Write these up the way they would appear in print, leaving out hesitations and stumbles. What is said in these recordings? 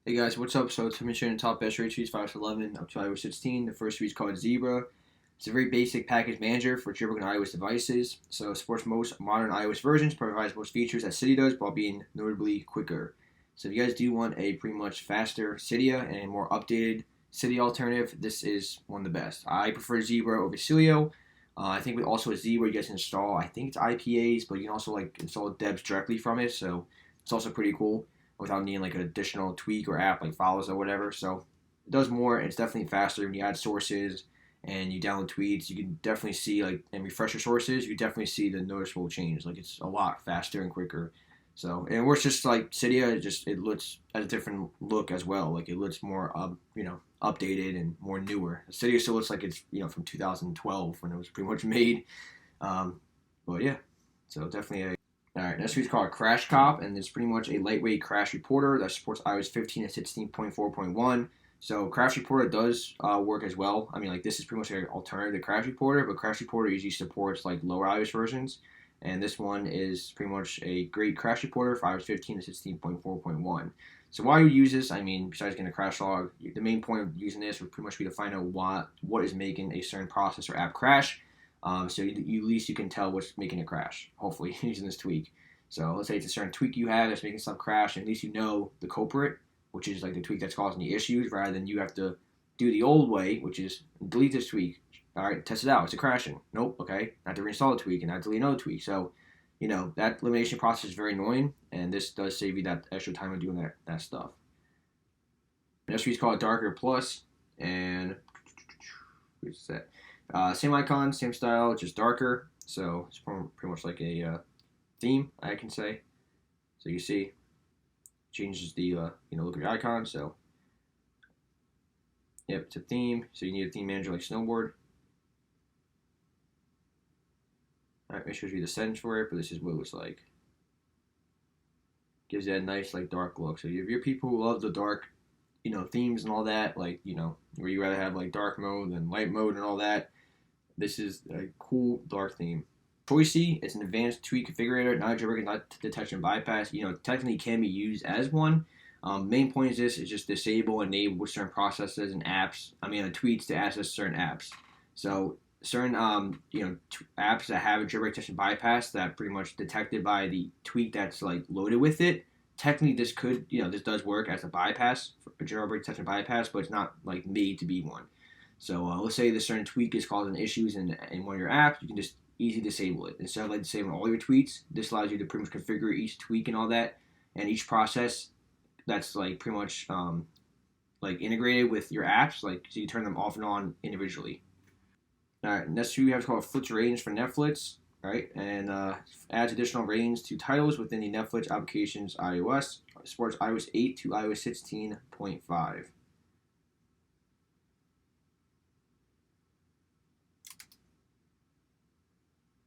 Hey guys, what's up? So it's me showing the top best rate trees 5 to 11 up to iOS 16. The first tree is called Zebra. It's a very basic package manager for jailbroken iOS devices. So it supports most modern iOS versions, provides most features that Cydia does while being notably quicker. So if you guys do want a pretty much faster Cydia and a more updated Cydia alternative, this is one of the best. I prefer Zebra over Sileo. I think also with Zebra you guys can install, I think it's IPAs, but you can also like install debs directly from it. So it's also pretty cool without needing like an additional tweak or app like follows or whatever. So it does more. And it's definitely faster when you add sources and you download tweets. You can definitely see like and refresh your sources. You definitely see the noticeable change. Like it's a lot faster and quicker. So and it works just like Cydia. It looks at a different look as well. Like it looks more updated and more newer. Cydia still looks like it's from 2012 when it was pretty much made. Um, but yeah, so definitely a Alright, next week's called CrashCop, and it's pretty much a lightweight crash reporter that supports iOS 15 and 16.4.1. So Crash Reporter does work as well. I mean, like this is pretty much an alternative to Crash Reporter, but Crash Reporter usually supports like lower iOS versions, and this one is pretty much a great crash reporter for iOS 15 and 16.4.1. So why you use this? I mean, besides getting a crash log, the main point of using this would pretty much be to find out what is making a certain process or app crash. So at least you can tell what's making it crash, hopefully, using this tweak. So let's say it's a certain tweak you have that's making stuff crash, and at least you know the culprit, which is like the tweak that's causing the issues, rather than you have to do the old way, which is delete this tweak. All right, test it out. It's a crashing. Nope, okay. I have to reinstall the tweak and I have to delete another tweak. So, that elimination process is very annoying, and this does save you that extra time of doing that stuff. Next week's called Darker Plus, and what's that? Same icon, same style, just darker. So it's pretty much like a theme, I can say. So you see, changes the look of your icon. So yep, it's a theme. So you need a theme manager like Snowboard. All right, it shows you the settings for it, but this is what it looks like. Gives you a nice like dark look. So if you're people who love the dark, themes and all that, like where you rather have like dark mode than light mode and all that, this is a cool dark theme. Choicey, it's an advanced tweak configurator, not a jailbreak, not detection bypass. Technically can be used as one. Main point is this is just disable and enable certain processes and apps. Tweets to access certain apps. So certain apps that have a jailbreak detection bypass that pretty much detected by the tweak that's like loaded with it. Technically, this does work as a bypass, a jailbreak detection bypass, but it's not like made to be one. So let's say this certain tweak is causing issues in one of your apps, you can just easily disable it. Instead of like disabling all your tweets, this allows you to pretty much configure each tweak and all that, and each process that's like pretty much like integrated with your apps, like so you turn them off and on individually. All right, next we have called FletcherRange for Netflix, right? And adds additional range to titles within the Netflix application's iOS. Supports iOS 8 to iOS 16.5.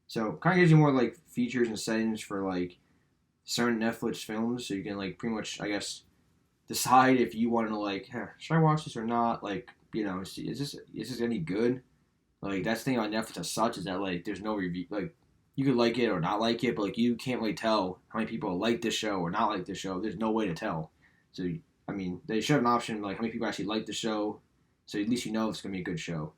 So kind of gives you more like features and settings for like certain Netflix films, so you can like pretty much, I guess, decide if you want to like, should I watch this or not? Like, is this any good? Like that's the thing on Netflix as such is that like there's no review. Like you could like it or not like it, but like you can't really tell how many people like this show or not like this show. There's no way to tell. So they should have an option like how many people actually like the show, so at least you know if it's gonna be a good show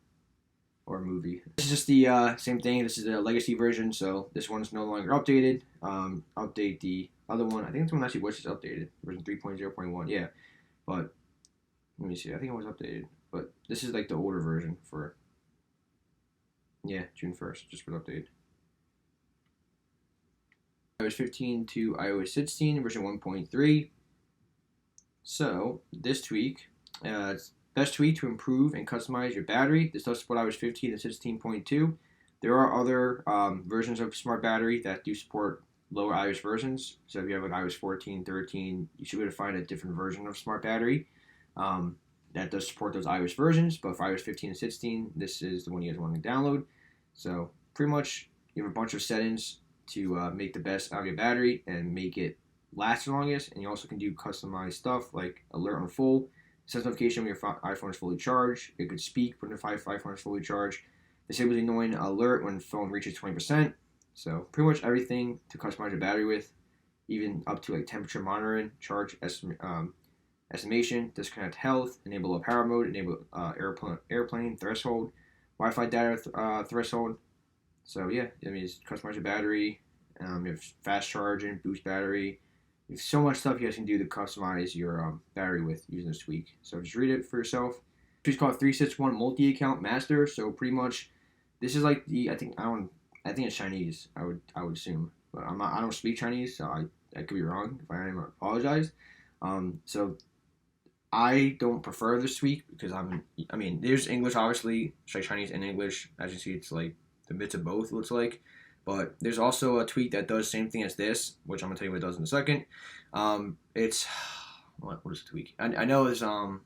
or movie. This is just the same thing. This is the legacy version, so this one is no longer updated. Update the other one. I think this one actually was just updated. Version 3.0.1. Yeah, but let me see. I think it was updated, but this is like the older version for June 1st. Just was updated. iOS 15 to iOS 16 version 1.3. So this tweak, it's best tweak to improve and customize your battery. This does support iOS 15 and 16.2. There are other versions of SmartBattery that do support lower iOS versions. So if you have like iOS 14, 13, you should be able to find a different version of SmartBattery that does support those iOS versions. But for iOS 15 and 16, this is the one you guys want to download. So pretty much you have a bunch of settings to make the best out of your battery and make it last the longest. And you also can do customized stuff like alert on full, sends notification when your iPhone is fully charged. It could speak when the iPhone is fully charged. Disables the annoying alert when the phone reaches 20%. So pretty much everything to customize your battery with, even up to like temperature monitoring, charge estimation, disconnect health, enable a power mode, enable airplane threshold, Wi-Fi data threshold. So yeah, I mean, it's customize your battery. You have fast charging, boost battery. There's so much stuff you guys can do to customize your battery with using this tweak. So just read it for yourself. It's called 361 MultiAccountMaster. So pretty much, this is like the I think it's Chinese. I would assume, but I don't speak Chinese, so I could be wrong. If I am, I apologize. So I don't prefer this tweak because I mean, there's English obviously, it's like Chinese and English. As you see, it's like the bits of both. It looks like. But there's also a tweak that does the same thing as this, which I'm gonna tell you what it does in a second. It's what is the tweak? I know it's the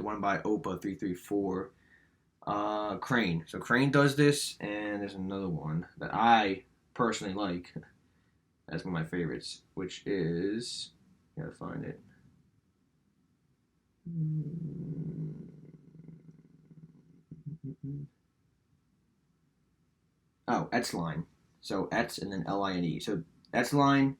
one by Opa334, Crane. So Crane does this, and there's another one that I personally like. That's one of my favorites, which is gotta find it. Oh, Xline. So X and then Line. So Xline,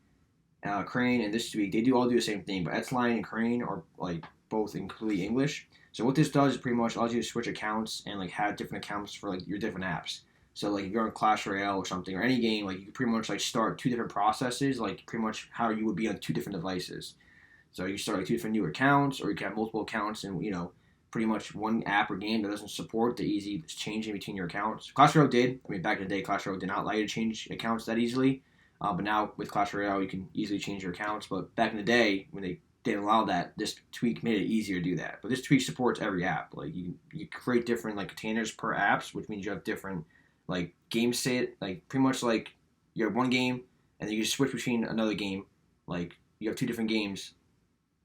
Crane, and this tweak, they all do the same thing, but Xline and Crane are like both completely English. So what this does is pretty much allows you to switch accounts and like have different accounts for like your different apps. So like if you're on Clash Royale or something or any game, like you can pretty much like start two different processes, like pretty much how you would be on two different devices. So you start like two different new accounts, or you can have multiple accounts and pretty much one app or game that doesn't support the easy changing between your accounts. Clash Royale did. I mean, back in the day, Clash Royale did not allow you to change accounts that easily. But now with Clash Royale, you can easily change your accounts. But back in the day, when they didn't allow that, this tweak made it easier to do that. But this tweak supports every app. Like you create different like containers per apps, which means you have different like game set. Like pretty much like you have one game, and then you just switch between another game. Like you have two different games,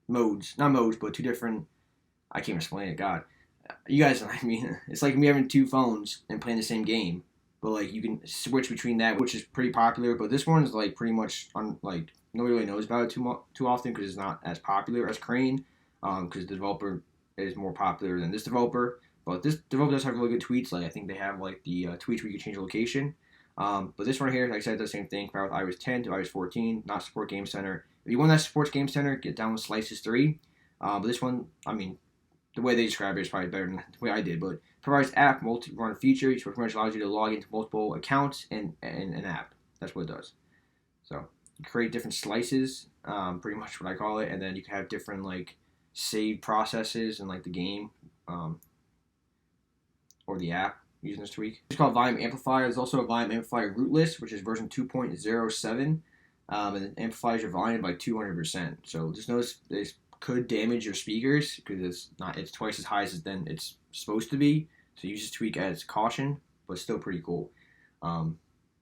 not modes, but two different. I can't explain it. God, you guys. I mean, it's like me having two phones and playing the same game, but like you can switch between that, which is pretty popular. But this one's like pretty much like nobody really knows about it too often because it's not as popular as Crane, because the developer is more popular than this developer. But this developer does have really good tweets. Like I think they have like the tweets where you can change the location. But this one here, like I said, does the same thing. Compare with iOS 10 to iOS 14, not support Game Center. If you want that supports Game Center, get down with Slices 3. But this one, I mean, the way they describe it is probably better than the way I did, but provides app multi-run feature, which pretty much allows you to log into multiple accounts in an app. That's what it does. So you create different slices, pretty much what I call it, and then you can have different like save processes in like the game or the app using this tweak. It's called Volume Amplifier. There's also a Volume Amplifier Rootless, which is version 2.07, and it amplifies your volume by 200%. So just notice this could damage your speakers because it's twice as high as it's supposed to be. So use this tweak as caution, but still pretty cool. Yeah,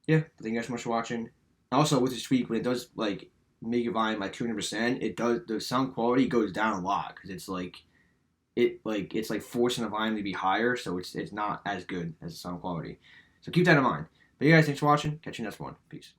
thank you guys so much for watching. Also with this tweak, when it does like make your volume by 200%, the sound quality goes down a lot because it's like forcing the volume to be higher, so it's not as good as the sound quality. So keep that in mind. But you guys, thanks for watching. Catch you next one. Peace.